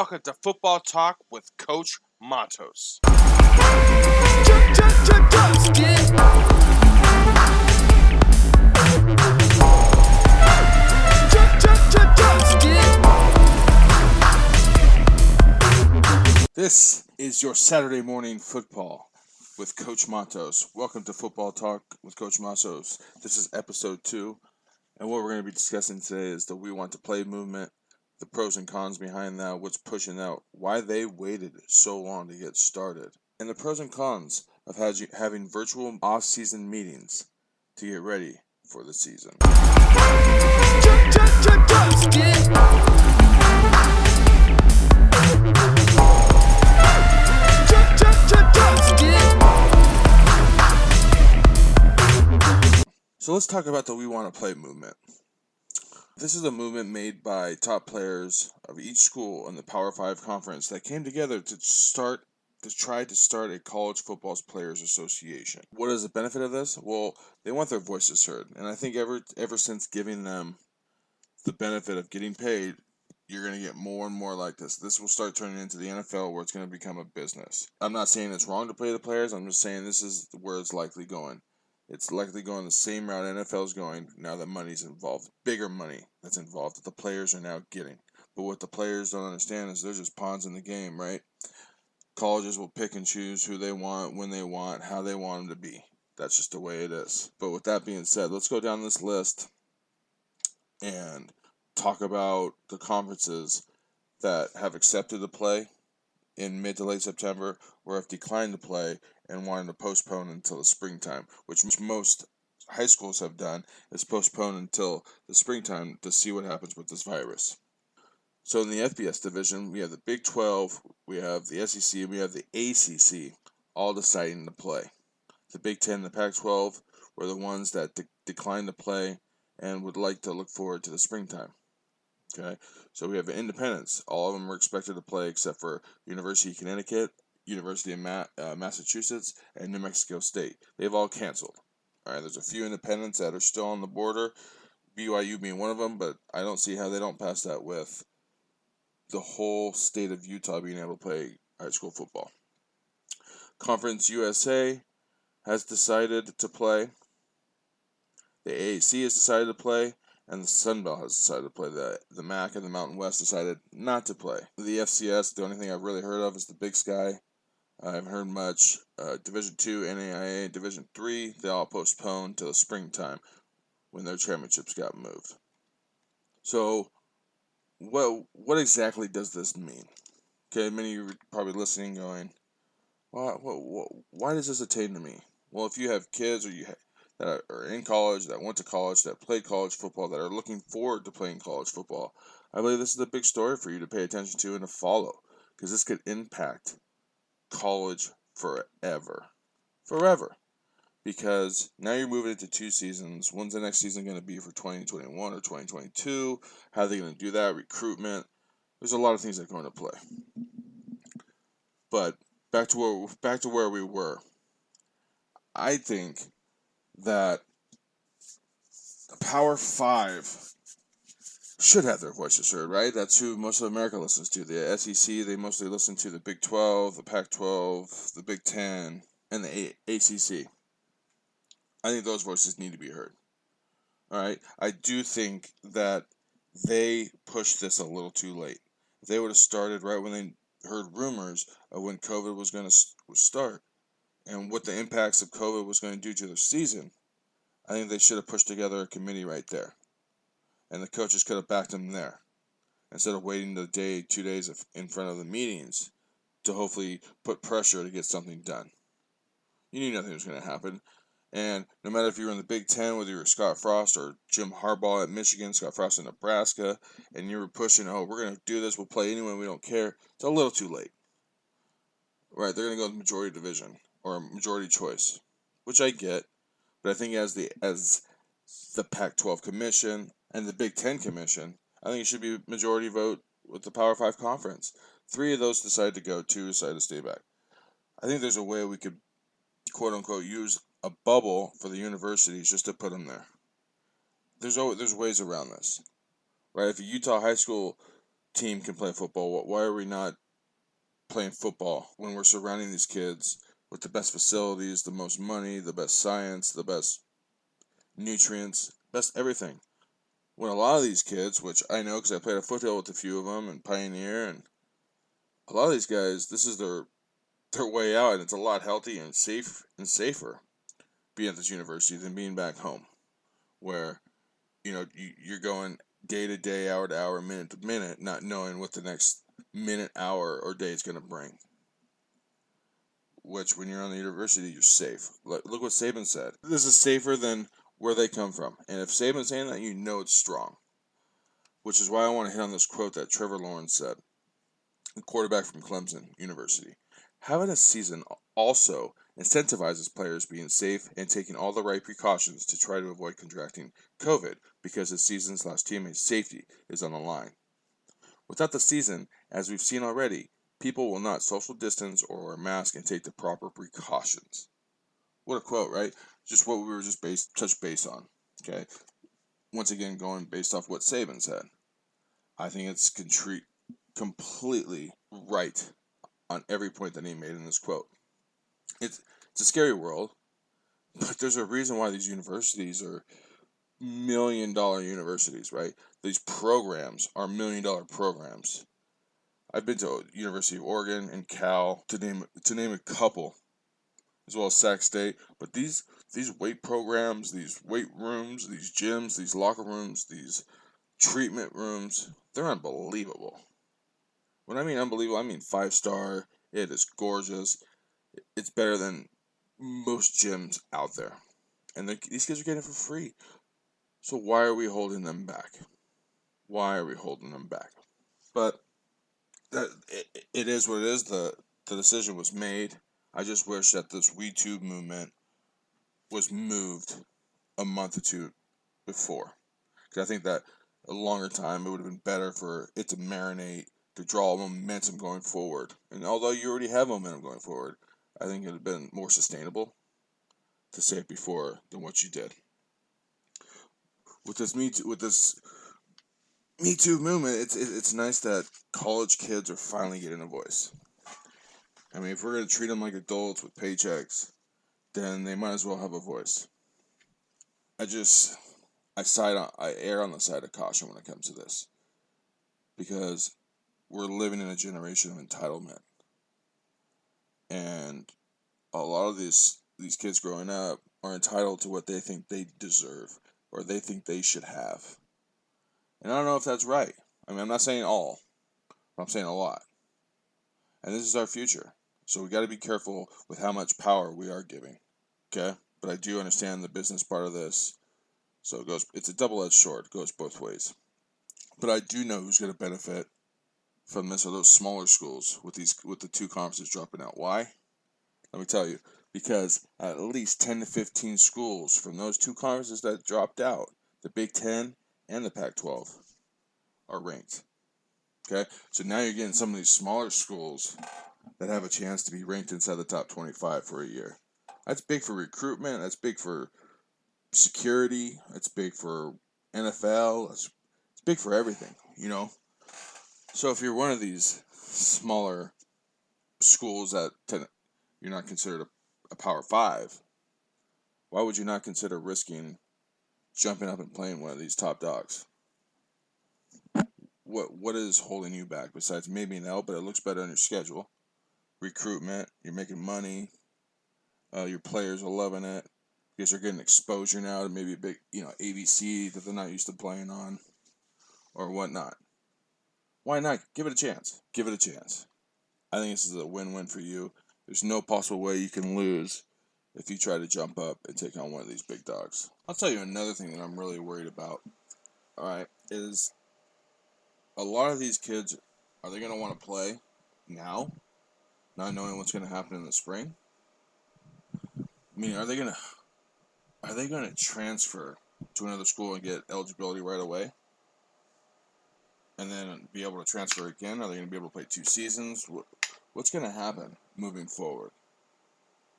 welcome to Football Talk with Coach Matos. This is your Saturday morning football with Coach Matos. Welcome to Football Talk with Coach Matos. This is episode 2, and what we're going to be discussing today is the We Want to Play movement, the pros and cons behind that, what's pushing out, why they waited so long to get started, and the pros and cons of having virtual off-season meetings to get ready for the season. So let's talk about the We Want to Play movement. This is a movement made by top players of each school in the Power 5 conference that came together to try to start a college football players association. What is the benefit of this? Well, they want their voices heard, and I think ever since giving them the benefit of getting paid, you're going to get more and more like this. This will start turning into the NFL, where it's going to become a business. I'm not saying it's wrong to pay the players. I'm just saying this is where it's likely going. It's likely going the same route NFL is going now that money's involved. Bigger money that's involved that the players are now getting. But what the players don't understand is they're just pawns in the game, right? Colleges will pick and choose who they want, when they want, how they want them to be. That's just the way it is. But with that being said, let's go down this list and talk about the conferences that have accepted to play in mid to late September, or have declined to play and wanted to postpone until the springtime, which most high schools have done, is postpone until the springtime to see what happens with this virus. So in the FBS division, we have the Big 12, we have the SEC, and we have the ACC, all deciding to play. The Big 10 and the Pac-12 were the ones that declined to play and would like to look forward to the springtime. Okay, so we have independents. All of them are expected to play except for University of Connecticut, University of Massachusetts, and New Mexico State. They've all canceled. All right, there's a few independents that are still on the border, BYU being one of them, but I don't see how they don't pass that with the whole state of Utah being able to play high school football. Conference USA has decided to play. The AAC has decided to play. And the Sun Belt has decided to play. The MAC and the Mountain West decided not to play. The FCS, the only thing I've really heard of is the Big Sky. I haven't heard much. Division 2, NAIA, Division 3, they all postponed till the springtime when their championships got moved. So, what exactly does this mean? Okay, many of you are probably listening going, why does this attain to me? Well, if you have kids or that are in college, that went to college, that played college football, that are looking forward to playing college football, I believe this is a big story for you to pay attention to and to follow, because this could impact college forever. Because now you're moving into 2 seasons. When's the next season going to be for 2021 or 2022? How are they going to do that? Recruitment. There's a lot of things that go into play. But back to where we were. I think that the Power 5 should have their voices heard, right? That's who most of America listens to. The SEC, they mostly listen to the Big 12, the Pac-12, the Big 10, and the ACC. I think those voices need to be heard. All right? I do think that they pushed this a little too late. If they would have started right when they heard rumors of when COVID was going to start and what the impacts of COVID was going to do to their season, I think they should have pushed together a committee right there. And the coaches could have backed them there, instead of waiting the day, 2 days in front of the meetings to hopefully put pressure to get something done. You knew nothing was going to happen. And no matter if you were in the Big 10, whether you were Scott Frost or Jim Harbaugh at Michigan, Scott Frost in Nebraska, and you were pushing, we're going to do this, we'll play anyway, we don't care, it's a little too late. Right, they're going to go with majority division or majority choice, which I get. But I think as the Pac-12 Commission and the Big 10 Commission, I think it should be majority vote with the Power 5 conference. 3 of those decide to go, 2 decide to stay back. I think there's a way we could, quote-unquote, use a bubble for the universities just to put them there. There's ways around this. Right? If a Utah high school team can play football. Why are we not playing football when we're surrounding these kids with the best facilities, the most money, the best science, the best nutrients, best everything? When a lot of these kids, which I know because I played a foothill with a few of them and Pioneer, and a lot of these guys, this is their way out, and it's a lot healthier and safer being at this university than being back home, where you're going day to day, hour to hour, minute to minute, not knowing what the next minute, hour, or day is going to bring. Which, when you're on the university, you're safe. Look what Saban said. This is safer than where they come from. And if Saban's saying that, it's strong. Which is why I want to hit on this quote that Trevor Lawrence said, the quarterback from Clemson University. Having a season also incentivizes players being safe and taking all the right precautions to try to avoid contracting COVID because the season's/teammates' safety is on the line. Without the season, as we've seen already, people will not social distance or wear masks and take the proper precautions. What a quote, right? Just what we were just touch base on. Okay. Once again, going based off what Saban said. I think it's completely right on every point that he made in this quote. It's a scary world, but there's a reason why these universities are $1 million universities, right? These programs are $1 million programs. I've been to University of Oregon and Cal to name a couple, as well as Sac State. But these weight programs, these weight rooms, these gyms, these locker rooms, these treatment rooms, they're unbelievable. When I mean unbelievable, I mean 5-star. It is gorgeous. It's better than most gyms out there. And these kids are getting it for free. So why are we holding them back? Why are we holding them back? But it is what it is. The decision was made. I just wish that this WeTube movement was moved a month or two before. Because I think that a longer time, it would have been better for it to marinate, to draw momentum going forward. And although you already have momentum going forward, I think it would have been more sustainable to say it before than what you did. With this Me Too movement, it's nice that college kids are finally getting a voice. I mean, if we're going to treat them like adults with paychecks, then they might as well have a voice. I err on the side of caution when it comes to this, because we're living in a generation of entitlement, and a lot of these kids growing up are entitled to what they think they deserve or they think they should have. And I don't know if that's right. I mean, I'm not saying all, but I'm saying a lot. And this is our future. So we got to be careful with how much power we are giving. Okay? But I do understand the business part of this. So it's a double-edged sword. It goes both ways. But I do know who's going to benefit from this are those smaller schools with the two conferences dropping out. Why? Let me tell you. Because at least 10 to 15 schools from those two conferences that dropped out, the Big Ten and the Pac-12, are ranked. Okay? So now you're getting some of these smaller schools that have a chance to be ranked inside the top 25 for a year. That's big for recruitment. That's big for security. That's big for NFL. It's big for everything, So if you're one of these smaller schools that you're not considered a Power 5, why would you not consider risking jumping up and playing one of these top dogs? What is holding you back besides maybe an L, but it looks better on your schedule? Recruitment, you're making money, your players are loving it because they're getting exposure now to maybe a big, ABC that they're not used to playing on or whatnot. Why not? Give it a chance. Give it a chance. I think this is a win-win for you. There's no possible way you can lose if you try to jump up and take on one of these big dogs. I'll tell you another thing that I'm really worried about, all right, is a lot of these kids, are they going to want to play now, not knowing what's going to happen in the spring? I mean, are they going to transfer to another school and get eligibility right away? And then be able to transfer again? Are they going to be able to play 2 seasons? What's going to happen moving forward?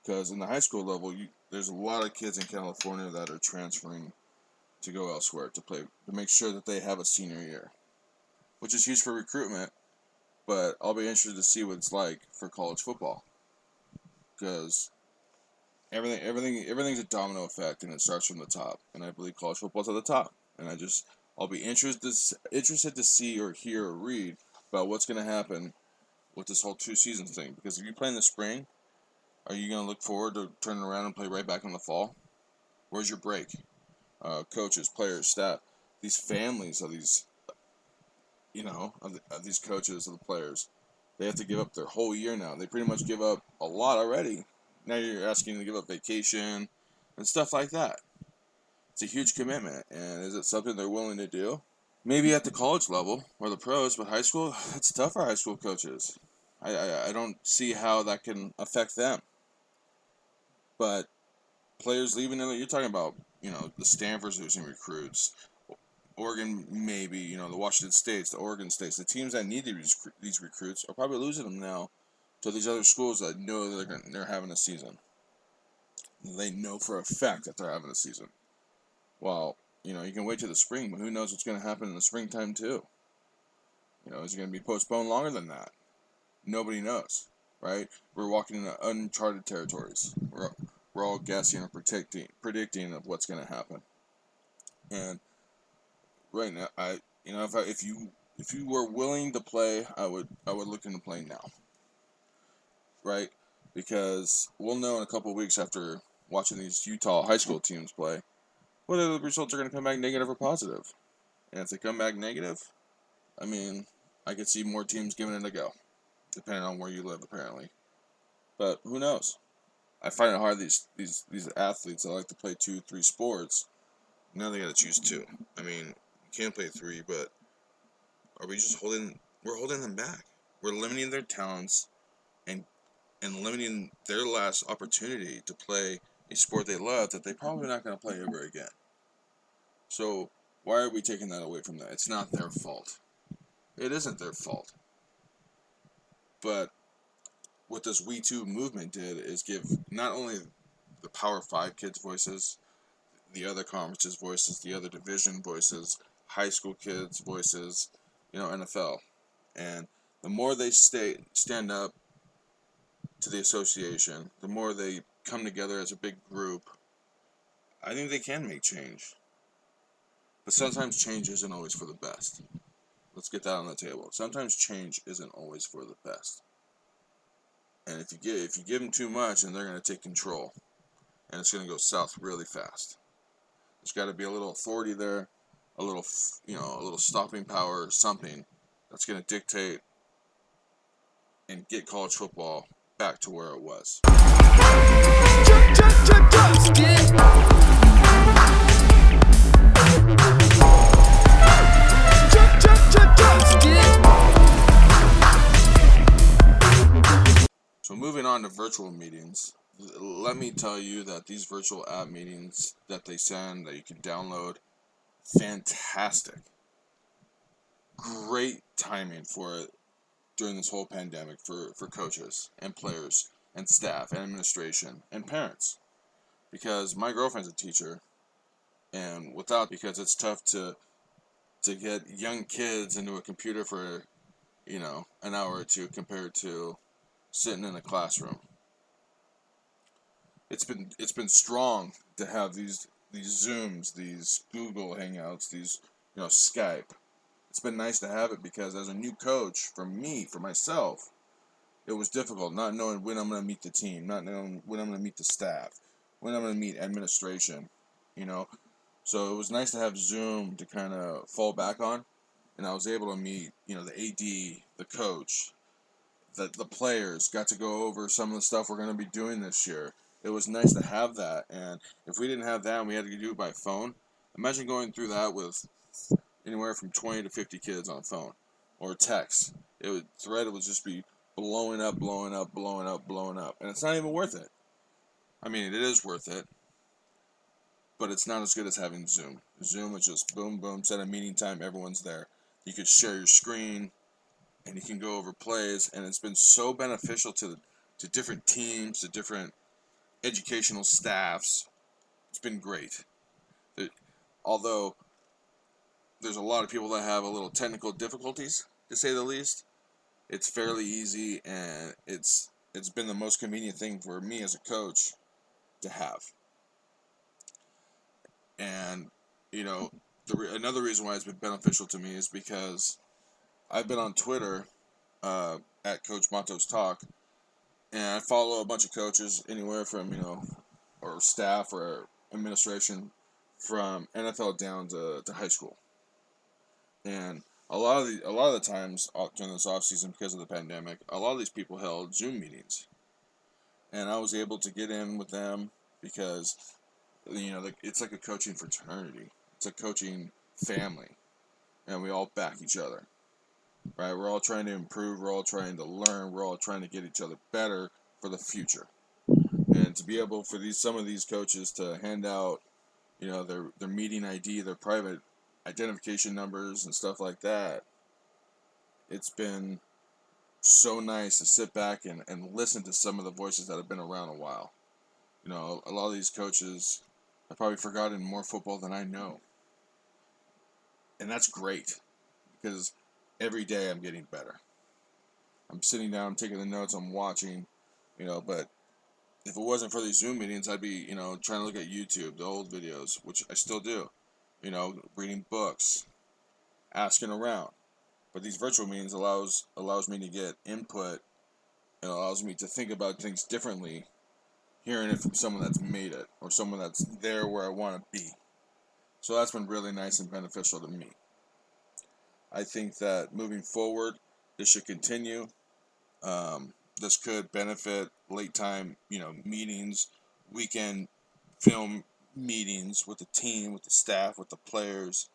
Because in the high school level, there's a lot of kids in California that are transferring to go elsewhere to play, to make sure that they have a senior year. which is huge for recruitment. But I'll be interested to see what it's like for college football, because everything's a domino effect, and it starts from the top. And I believe college football's at the top. And I'll be interested to see or hear or read about what's going to happen with this whole 2 seasons thing. Because if you play in the spring, are you going to look forward to turning around and play right back in the fall? Where's your break? Coaches, players, staff, these families of these, of these coaches, of the players, they have to give up their whole year now. They pretty much give up a lot already. Now you're asking them to give up vacation and stuff like that. It's a huge commitment, and is it something they're willing to do? Maybe at the college level or the pros, but high school, it's tough for high school coaches. I don't see how that can affect them. But players leaving, you're talking about, the Stanfords losing recruits, Oregon maybe, the Washington States, the Oregon States, the teams that need these recruits are probably losing them now to these other schools that know they're having a season. They know for a fact that they're having a season. Well, you can wait till the spring, but who knows what's going to happen in the springtime too? Is it going to be postponed longer than that? Nobody knows, right? We're walking into uncharted territories. We're all guessing and predicting of what's going to happen. And right now, if you were willing to play, I would look into playing now, right? Because we'll know in a couple of weeks after watching these Utah high school teams play whether the results are going to come back negative or positive. And if they come back negative, I could see more teams giving it a go, depending on where you live, apparently. But who knows? I find it hard, these athletes that like to play 2-3 sports, now they got to choose 2. You can't play 3, but are we just we're holding them back. We're limiting their talents and limiting their last opportunity to play a sport they love that they're probably not going to play ever again. So why are we taking that away from them? It's not their fault. It isn't their fault. But what this We Too movement did is give not only the Power 5 kids voices, the other conferences voices, the other division voices, high school kids voices, NFL. And the more they stand up to the association, the more they come together as a big group, I think they can make change. But sometimes change isn't always for the best. Let's get that on the table. Sometimes change isn't always for the best. And if you give them too much, then they're going to take control, and it's going to go south really fast. There's got to be a little authority there, a little stopping power, or something that's going to dictate and get college football back to where it was. So moving on to virtual meetings, let me tell you that these virtual app meetings that they send, that you can download, fantastic. Great timing for it during this whole pandemic for coaches and players and staff and administration and parents. Because my girlfriend's a teacher, and because it's tough to get young kids into a computer for, an hour or two compared to sitting in a classroom. It's been strong to have these Zooms, these Google Hangouts, these Skype. It's been nice to have it because as a new coach, for myself, it was difficult not knowing when I'm going to meet the team, not knowing when I'm going to meet the staff, when I'm going to meet administration, So it was nice to have Zoom to kind of fall back on, and I was able to meet, the AD, the coach, the players, got to go over some of the stuff we're going to be doing this year. It was nice to have that, and if we didn't have that and we had to do it by phone, imagine going through that with anywhere from 20 to 50 kids on phone or text. Thread would just be blowing up, and it's not even worth it. It is worth it, but it's not as good as having Zoom. Zoom is just boom, boom, set a meeting time, everyone's there. You could share your screen, and you can go over plays, and it's been so beneficial to different teams, to different educational staffs. It's been great. Although there's a lot of people that have a little technical difficulties, to say the least. It's fairly easy, and it's been the most convenient thing for me as a coach to have. And another reason why it's been beneficial to me is because I've been on Twitter at Coach Matos Talk, and I follow a bunch of coaches anywhere from or staff or administration from NFL down to high school. And a lot of the times during this off season, because of the pandemic, a lot of these people held Zoom meetings, and I was able to get in with them because it's like a coaching fraternity. It's a coaching family, and we all back each other. Right? We're all trying to improve. We're all trying to learn. We're all trying to get each other better for the future. And to be able for some of these coaches to hand out, their meeting ID, their private identification numbers and stuff like that, it's been so nice to sit back and listen to some of the voices that have been around a while. A lot of these coaches have probably forgotten more football than I know. And that's great, because every day I'm getting better. I'm sitting down, I'm taking the notes, I'm watching, but if it wasn't for these Zoom meetings, I'd be, trying to look at YouTube, the old videos, which I still do, reading books, asking around. But these virtual meetings allows me to get input, and allows me to think about things differently, hearing it from someone that's made it, or someone that's there where I want to be. So that's been really nice and beneficial to me. I think that moving forward, this should continue. This could benefit late time, meetings, weekend film meetings with the team, with the staff, with the players.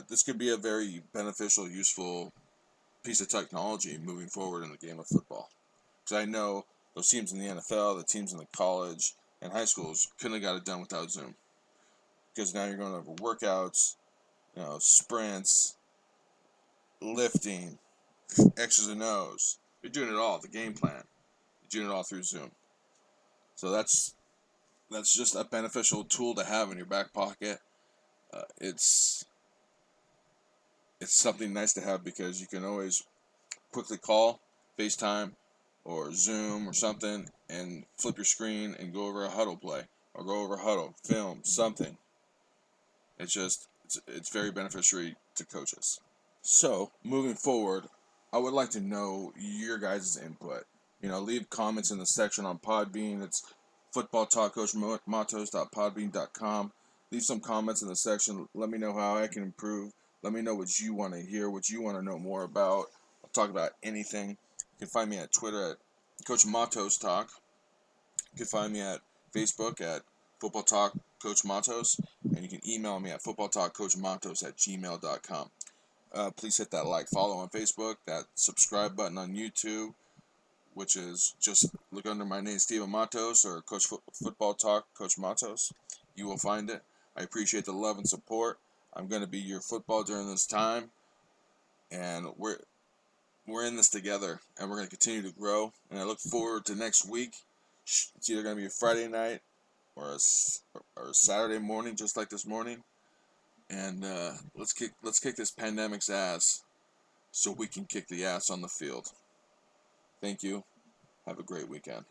This could be a very beneficial, useful piece of technology moving forward in the game of football. Because I know those teams in the NFL, the teams in the college and high schools couldn't have got it done without Zoom. Because now you're going over workouts, sprints, lifting, X's and O's. You're doing it all, the game plan. You're doing it all through Zoom. So that's just a beneficial tool to have in your back pocket. It's something nice to have, because you can always quickly call, FaceTime, or Zoom or something, and flip your screen and go over a huddle play, or go over a huddle, film, something. It's very beneficial to coaches. So, moving forward, I would like to know your guys' input. Leave comments in the section on Podbean. It's footballtalkwithcoachmatos.podbean.com. Leave some comments in the section. Let me know how I can improve. Let me know what you want to hear, what you want to know more about. I'll talk about anything. You can find me at Twitter at Coach Matos Talk. You can find me at Facebook at Football Talk Coach Matos. And you can email me at footballtalkcoachmatos@gmail.com. Please hit that like, follow on Facebook, that subscribe button on YouTube, which is just look under my name, Steven Matos, or Coach Football Talk Coach Matos. You will find it. I appreciate the love and support. I'm going to be your football during this time, and we're in this together, and we're going to continue to grow. And I look forward to next week. It's either going to be a Friday night or a Saturday morning, just like this morning. And let's kick this pandemic's ass, so we can kick the ass on the field. Thank you. Have a great weekend.